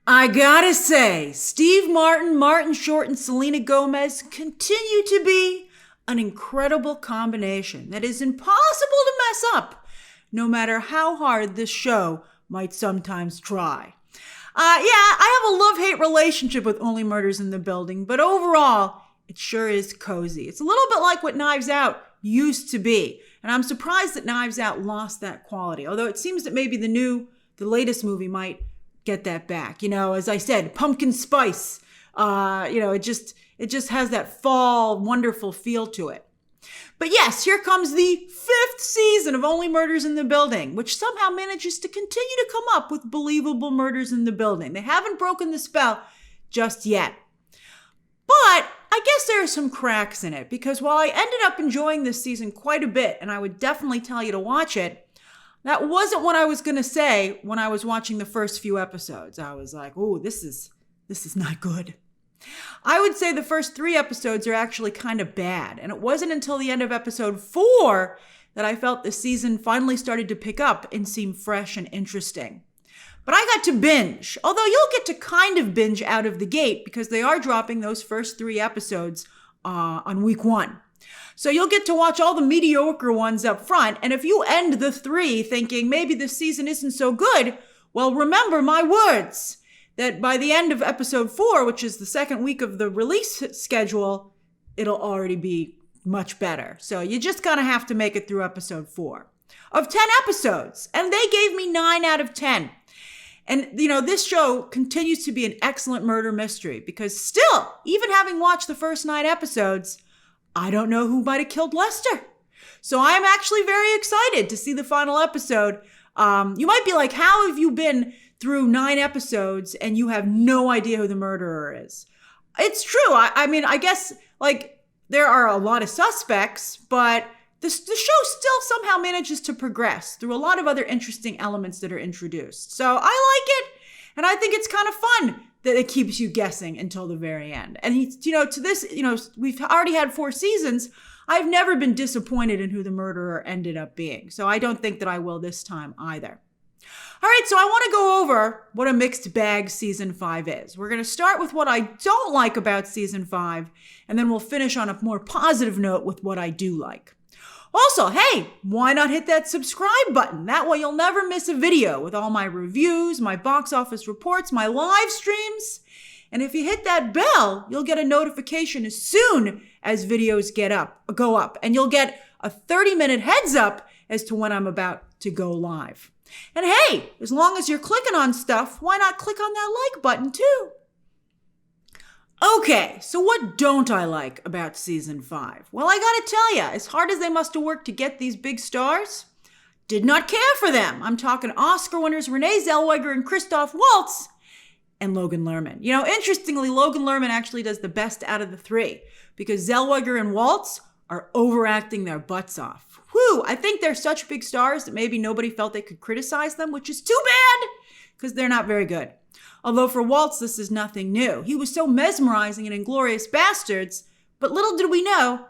I gotta say, Steve Martin, Martin Short, and Selena Gomez continue to be an incredible combination that is impossible to mess up, no matter how hard this show might sometimes try. I have a love-hate relationship with Only Murders in the Building, but overall, it sure is cozy. It's a little bit like what Knives Out used to be, and I'm surprised that Knives Out lost that quality, although it seems that maybe the latest movie might get that back. You know, as I said, pumpkin spice. It just has that fall wonderful feel to it. But yes, here comes the 5th season of Only Murders in the Building, which somehow manages to continue to come up with believable murders in the building. They haven't broken the spell just yet. But I guess there are some cracks in it, because while I ended up enjoying this season quite a bit, and I would definitely tell you to watch it, that wasn't what I was going to say when I was watching the first few episodes. I was like, oh, this is not good. I would say the first 3 episodes are actually kind of bad. And it wasn't until the end of episode 4 that I felt the season finally started to pick up and seem fresh and interesting. But I got to binge, although you'll get to kind of binge out of the gate because they are dropping those first 3 episodes on week 1. So you'll get to watch all the mediocre ones up front. And if you end the 3 thinking maybe this season isn't so good, well, remember my words that by the end of episode 4, which is the second week of the release schedule, it'll already be much better. So you just gotta have to make it through episode 4 of 10 episodes. And they gave me 9 out of 10. And, this show continues to be an excellent murder mystery because still, even having watched the first 9 episodes, I don't know who might have killed Lester. So I'm actually very excited to see the final episode. You might be like, how have you been through 9 episodes and you have no idea who the murderer is? It's true. I guess there are a lot of suspects, but the show still somehow manages to progress through a lot of other interesting elements that are introduced. So I like it. And I think it's kind of fun that it keeps you guessing until the very end. And, to this, we've already had 4 seasons. I've never been disappointed in who the murderer ended up being. So I don't think that I will this time either. All right, so I want to go over what a mixed bag season 5 is. We're going to start with what I don't like about season 5, and then we'll finish on a more positive note with what I do like. Also, hey, why not hit that subscribe button? That way you'll never miss a video with all my reviews, my box office reports, my live streams. And if you hit that bell, you'll get a notification as soon as videos go up. And you'll get a 30-minute heads up as to when I'm about to go live. And hey, as long as you're clicking on stuff, why not click on that like button too? Okay, so what don't I like about season 5? Well, I gotta tell you, as hard as they must have worked to get these big stars, did not care for them. I'm talking Oscar winners Renee Zellweger and Christoph Waltz and Logan Lerman. Interestingly, Logan Lerman actually does the best out of the 3 because Zellweger and Waltz are overacting their butts off. Whew, I think they're such big stars that maybe nobody felt they could criticize them, which is too bad because they're not very good. Although for Waltz, this is nothing new. He was so mesmerizing in Inglourious Bastards, but little did we know,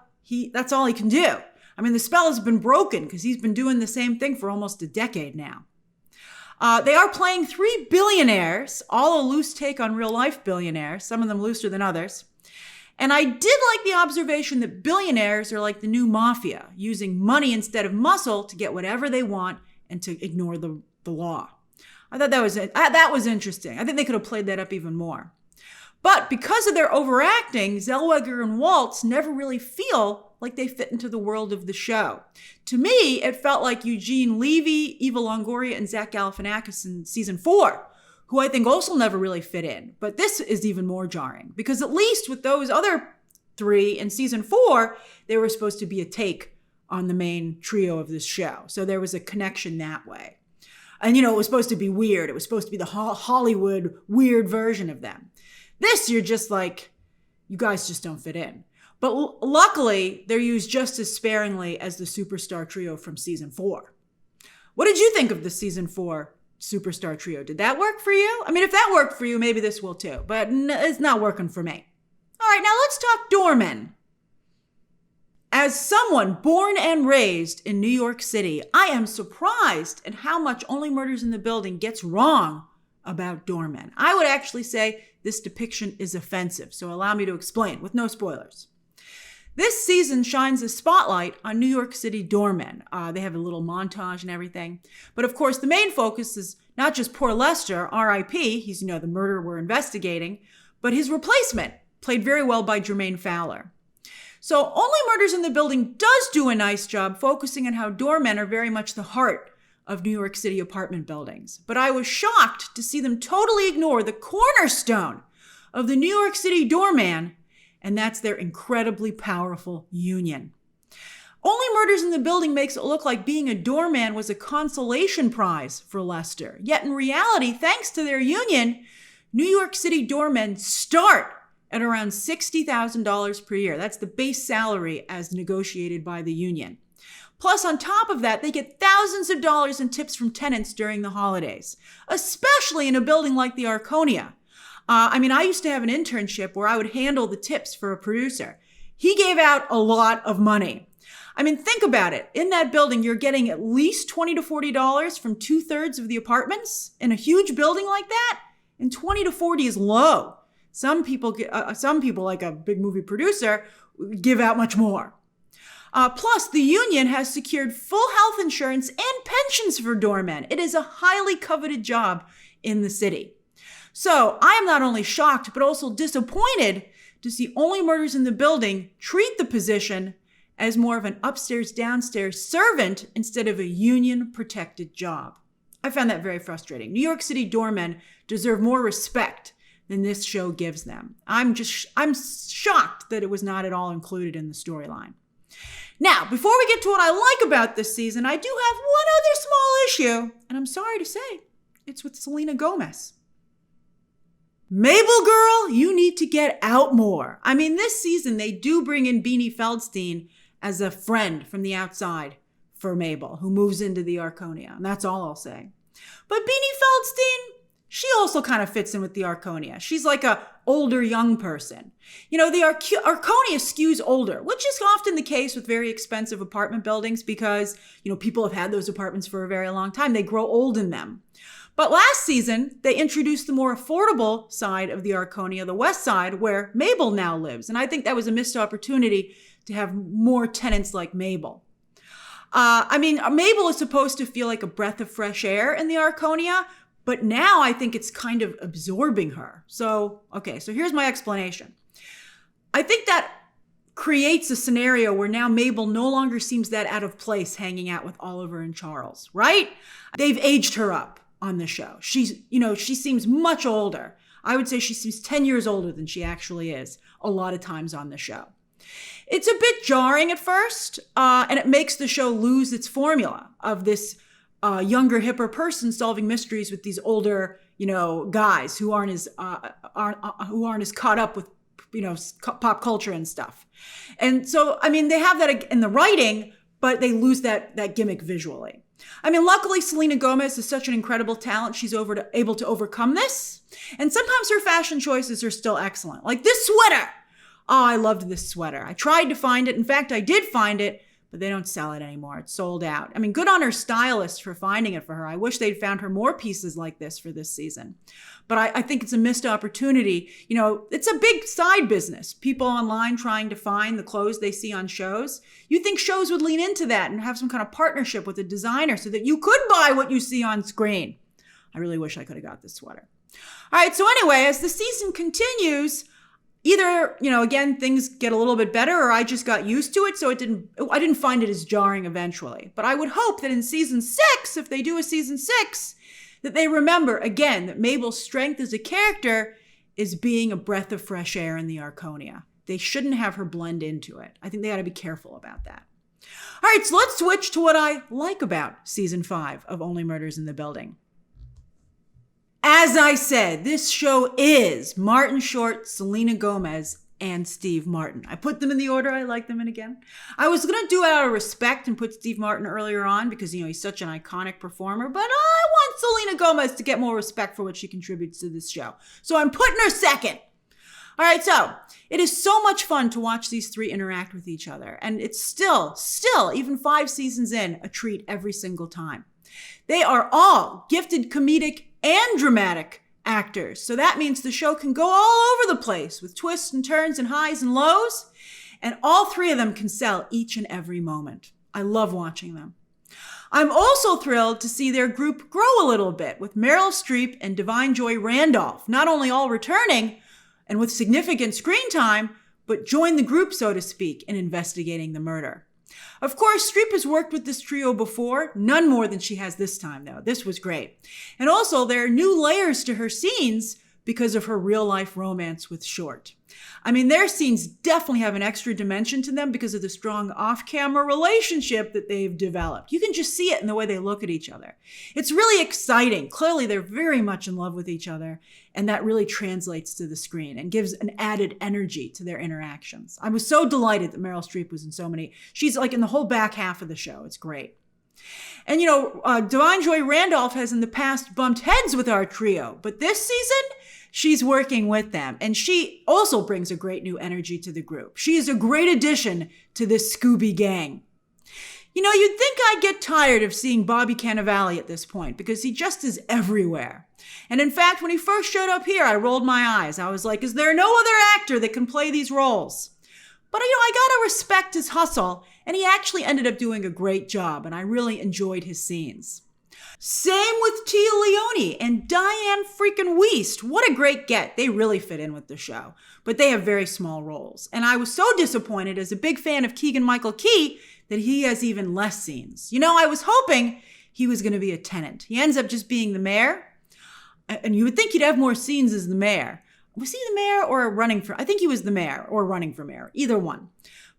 that's all he can do. The spell has been broken because he's been doing the same thing for almost a decade now. They are playing 3 billionaires, all a loose take on real-life billionaires, some of them looser than others. And I did like the observation that billionaires are like the new mafia, using money instead of muscle to get whatever they want and to ignore the law. I thought that was interesting. I think they could have played that up even more. But because of their overacting, Zellweger and Waltz never really feel like they fit into the world of the show. To me, it felt like Eugene Levy, Eva Longoria, and Zach Galifianakis in season 4, who I think also never really fit in. But this is even more jarring because at least with those other 3 in season 4, they were supposed to be a take on the main trio of this show. So there was a connection that way. And, it was supposed to be weird. It was supposed to be the Hollywood weird version of them. This, you're just like, you guys just don't fit in. But luckily, they're used just as sparingly as the superstar trio from season 4. What did you think of the season 4 superstar trio? Did that work for you? If that worked for you, maybe this will too. But it's not working for me. All right, now let's talk Doormen. As someone born and raised in New York City, I am surprised at how much Only Murders in the Building gets wrong about doormen. I would actually say this depiction is offensive, so allow me to explain with no spoilers. This season shines a spotlight on New York City doormen. They have a little montage and everything. But of course, the main focus is not just poor Lester, R.I.P., he's, the murderer we're investigating, but his replacement, played very well by Jermaine Fowler. So Only Murders in the Building does do a nice job focusing on how doormen are very much the heart of New York City apartment buildings. But I was shocked to see them totally ignore the cornerstone of the New York City doorman, and that's their incredibly powerful union. Only Murders in the Building makes it look like being a doorman was a consolation prize for Lester. Yet in reality, thanks to their union, New York City doormen start at around $60,000 per year. That's the base salary as negotiated by the union. Plus, on top of that, they get thousands of dollars in tips from tenants during the holidays, especially in a building like the Arconia. I used to have an internship where I would handle the tips for a producer. He gave out a lot of money. Think about it. In that building, you're getting at least $20 to $40 from 2/3 of the apartments in a huge building like that, and 20 to 40 is low. Some people, like a big movie producer, give out much more. Plus, the union has secured full health insurance and pensions for doormen. It is a highly coveted job in the city. So I am not only shocked, but also disappointed to see Only Murders in the Building treat the position as more of an upstairs-downstairs servant instead of a union-protected job. I found that very frustrating. New York City doormen deserve more respect than this show gives them. I'm shocked that it was not at all included in the storyline. Now, before we get to what I like about this season, I do have one other small issue, and I'm sorry to say, it's with Selena Gomez. Mabel girl, you need to get out more. This season, they do bring in Beanie Feldstein as a friend from the outside for Mabel, who moves into the Arconia, and that's all I'll say. But Beanie Feldstein, she also kind of fits in with the Arconia. She's like a older young person. The Arconia skews older, which is often the case with very expensive apartment buildings because, people have had those apartments for a very long time. They grow old in them. But last season, they introduced the more affordable side of the Arconia, the west side, where Mabel now lives. And I think that was a missed opportunity to have more tenants like Mabel. Mabel is supposed to feel like a breath of fresh air in the Arconia, but now I think it's kind of absorbing her. So here's my explanation. I think that creates a scenario where now Mabel no longer seems that out of place hanging out with Oliver and Charles, right? They've aged her up on the show. She seems much older. I would say she seems 10 years older than she actually is a lot of times on the show. It's a bit jarring at first, and it makes the show lose its formula of this younger, hipper person solving mysteries with these older, guys who aren't as caught up with, pop culture and stuff. And so, they have that in the writing, but they lose that gimmick visually. Luckily, Selena Gomez is such an incredible talent. She's able to overcome this. And sometimes her fashion choices are still excellent. Like this sweater. Oh, I loved this sweater. I tried to find it. In fact, I did find it, but they don't sell it anymore. It's sold out. Good on her stylist for finding it for her. I wish they'd found her more pieces like this for this season. But I think it's a missed opportunity. It's a big side business. People online trying to find the clothes they see on shows. You think shows would lean into that and have some kind of partnership with a designer so that you could buy what you see on screen. I really wish I could have got this sweater. All right, so anyway, as the season continues, either, again, things get a little bit better or I just got used to it, so I didn't find it as jarring eventually. But I would hope that in season 6, if they do a season 6, that they remember, again, that Mabel's strength as a character is being a breath of fresh air in the Arconia. They shouldn't have her blend into it. I think they got to be careful about that. All right, so let's switch to what I like about season 5 of Only Murders in the Building. As I said, this show is Martin Short, Selena Gomez, and Steve Martin. I put them in the order I like them in again. I was going to do it out of respect and put Steve Martin earlier on because, he's such an iconic performer, but I want Selena Gomez to get more respect for what she contributes to this show. So I'm putting her second. All right, so it is so much fun to watch these three interact with each other. And it's still, even 5 seasons in, a treat every single time. They are all gifted comedic and dramatic actors. So that means the show can go all over the place with twists and turns and highs and lows. And all three of them can sell each and every moment. I love watching them. I'm also thrilled to see their group grow a little bit with Meryl Streep and Divine Joy Randolph, not only all returning and with significant screen time, but join the group, so to speak, in investigating the murder. Of course, Streep has worked with this trio before, none more than she has this time, though. This was great. And also, there are new layers to her scenes because of her real-life romance with Short. I mean, their scenes definitely have an extra dimension to them because of the strong off-camera relationship that they've developed. You can just see it in the way they look at each other. It's really exciting. Clearly, they're very much in love with each other, and that really translates to the screen and gives an added energy to their interactions. I was so delighted that Meryl Streep was in so many. She's like in the whole back half of the show. It's great. And, Divine Joy Randolph has in the past bumped heads with our trio, but this season, she's working with them, and she also brings a great new energy to the group. She is a great addition to this Scooby gang. You'd think I'd get tired of seeing Bobby Cannavale at this point because he just is everywhere. And in fact, when he first showed up here, I rolled my eyes. I was like, is there no other actor that can play these roles? But, I gotta respect his hustle, and he actually ended up doing a great job, and I really enjoyed his scenes. Same with Tia Leone and Diane freaking Wiest. What a great get. They really fit in with the show, but they have very small roles. And I was so disappointed as a big fan of Keegan-Michael Key that he has even less scenes. I was hoping he was going to be a tenant. He ends up just being the mayor, and you would think he'd have more scenes as the mayor. Was he the mayor or running for? I think he was the mayor or running for mayor, either one.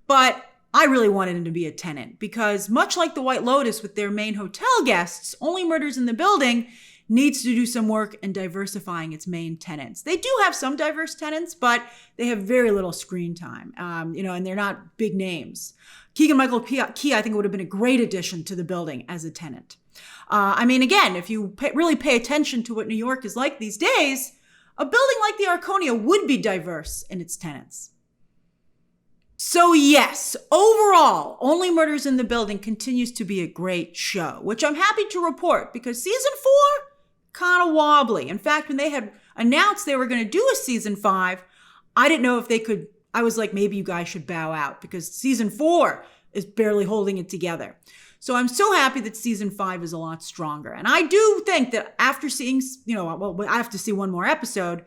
But I really wanted him to be a tenant because much like the White Lotus with their main hotel guests, Only Murders in the Building needs to do some work in diversifying its main tenants. They do have some diverse tenants, but they have very little screen time, and they're not big names. Keegan-Michael Key, I think, would have been a great addition to the building as a tenant. Again, if you really pay attention to what New York is like these days, a building like the Arconia would be diverse in its tenants. So yes, overall, Only Murders in the Building continues to be a great show, which I'm happy to report because season 4, kind of wobbly. In fact, when they had announced they were going to do a season 5, I didn't know if they could. I was like, maybe you guys should bow out because season 4 is barely holding it together. So I'm so happy that season 5 is a lot stronger. And I do think that after seeing, I have to see one more episode,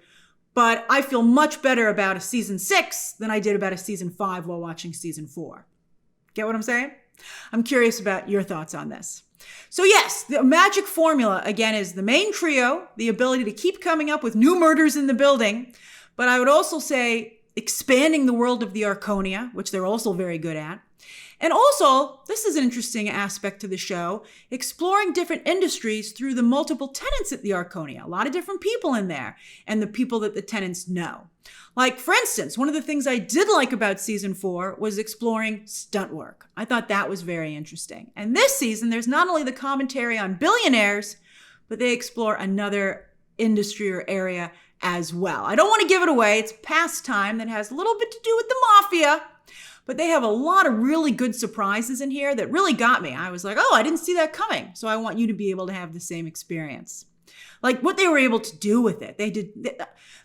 but I feel much better about a season 6 than I did about a season 5 while watching season 4. Get what I'm saying? I'm curious about your thoughts on this. So yes, the magic formula, again, is the main trio, the ability to keep coming up with new murders in the building, but I would also say expanding the world of the Arconia, which they're also very good at. And also, this is an interesting aspect to the show, exploring different industries through the multiple tenants at the Arconia. A lot of different people in there and the people that the tenants know. Like, for instance, one of the things I did like about season 4 was exploring stunt work. I thought that was very interesting. And this season, there's not only the commentary on billionaires, but they explore another industry or area as well. I don't want to give it away. It's pastime that has a little bit to do with the mafia. But they have a lot of really good surprises in here that really got me. I was like, oh, I didn't see that coming. So I want you to be able to have the same experience. Like what they were able to do with it.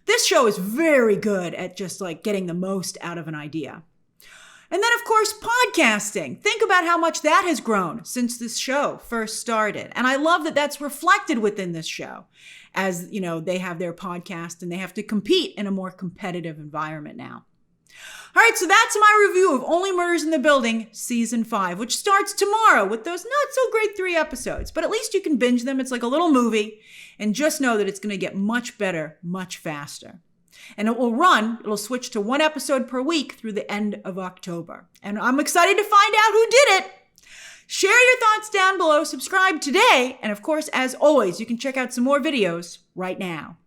This show is very good at just like getting the most out of an idea. And then, of course, podcasting. Think about how much that has grown since this show first started. And I love that that's reflected within this show. As, they have their podcast and they have to compete in a more competitive environment now. All right, so that's my review of Only Murders in the Building Season 5, which starts tomorrow with those not-so-great 3 episodes. But at least you can binge them. It's like a little movie. And just know that it's going to get much better, much faster. And it'll switch to 1 episode per week through the end of October. And I'm excited to find out who did it. Share your thoughts down below, subscribe today. And of course, as always, you can check out some more videos right now.